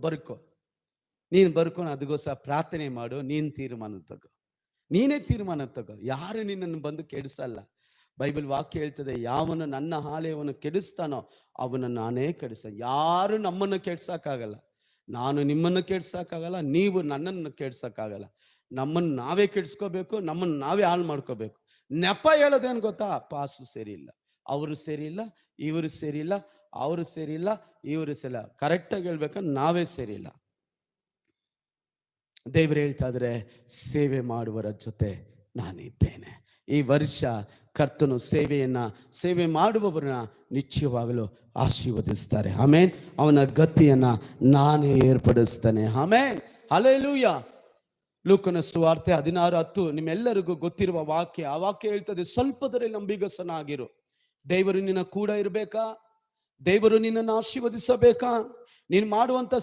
ಬರ್ಕೋ, ನೀನು ಬರ್ಕೊಂಡು ಅದಕ್ಕೋಸ್ಕರ ಪ್ರಾರ್ಥನೆ ಮಾಡು. ನೀನು ತೀರ್ಮಾನ ತಗೋ, ನೀನೇ ತೀರ್ಮಾನ ತಗೋ. ಯಾರು ನಿನ್ನನ್ನು ಬಂದು ಕೆಡಿಸಲ್ಲ. ಬೈಬಲ್ ವಾಕ್ಯ ಹೇಳ್ತದೆ, ಯಾವನು ನನ್ನ ಆಲಯವನ್ನು ಕೆಡಿಸ್ತಾನೋ ಅವನು ನಾನೇ ಕೆಡಿಸ. ಯಾರು ನಮ್ಮನ್ನು ಕೆಡ್ಸಕ್ಕಾಗಲ್ಲ. ನಾನು ನಿಮ್ಮನ್ನು ಕೆಡ್ಸಕ್ಕಾಗಲ್ಲ, ನೀವು ನನ್ನನ್ನು ಕೆಡ್ಸಕ್ಕಾಗಲ್ಲ. ನಮ್ಮನ್ನು ನಾವೇ ಕೆಡ್ಸ್ಕೋಬೇಕು, ನಮ್ಮನ್ನು ನಾವೇ ಹಾಳು ಮಾಡ್ಕೋಬೇಕು. ನೆಪ ಹೇಳೋದೇನು ಗೊತ್ತಾ? ಪಾಸು ಸರಿ ಇಲ್ಲ, ಅವರು ಸರಿ ಇಲ್ಲ, ಇವರು ಸರಿ ಇಲ್ಲ, ಅವರು ಸರಿ ಇಲ್ಲ, ಇವರು ಸರಿ ಇಲ್ಲ. ಕರೆಕ್ಟಾಗಿ ಹೇಳ್ಬೇಕಂದ್ರೆ ನಾವೇ ಸರಿ ಇಲ್ಲ. ದೇವರು ಹೇಳ್ತಾ ಇದ್ರೆ, ಸೇವೆ ಮಾಡುವರ ಜೊತೆ ನಾನಿದ್ದೇನೆ. ಈ ವರ್ಷ ಕರ್ತನು ಸೇವೆ ಮಾಡುವವರನ್ನ ನಿಶ್ಚಯವಾಗಲು ಆಶೀರ್ವದಿಸ್ತಾರೆ. ಆಮೇನ್. ಅವನ ಗತಿಯನ್ನ ನಾನೇ ಏರ್ಪಡಿಸ್ತಾನೆ. ಆಮೇನ್. ಹಲ್ಲೆಲೂಯಾ. ಲೂಕನ ಸುವಾರ್ತೆ 16:10 ನಿಮ್ಮೆಲ್ಲರಿಗೂ ಗೊತ್ತಿರುವ ವಾಕ್ಯ. ಆ ವಾಕ್ಯ ಹೇಳ್ತದೆ, ಸ್ವಲ್ಪದಲ್ಲಿ ನಂಬಿಗಸ್ತನಾಗಿರು. ದೇವರು ನಿನ್ನ ಕೂಡ ಇರಬೇಕಾ? ದೇವರು ನಿನ್ನನ್ನು ಆಶೀರ್ವದಿಸಬೇಕಾ? ನೀನು ಮಾಡುವಂತ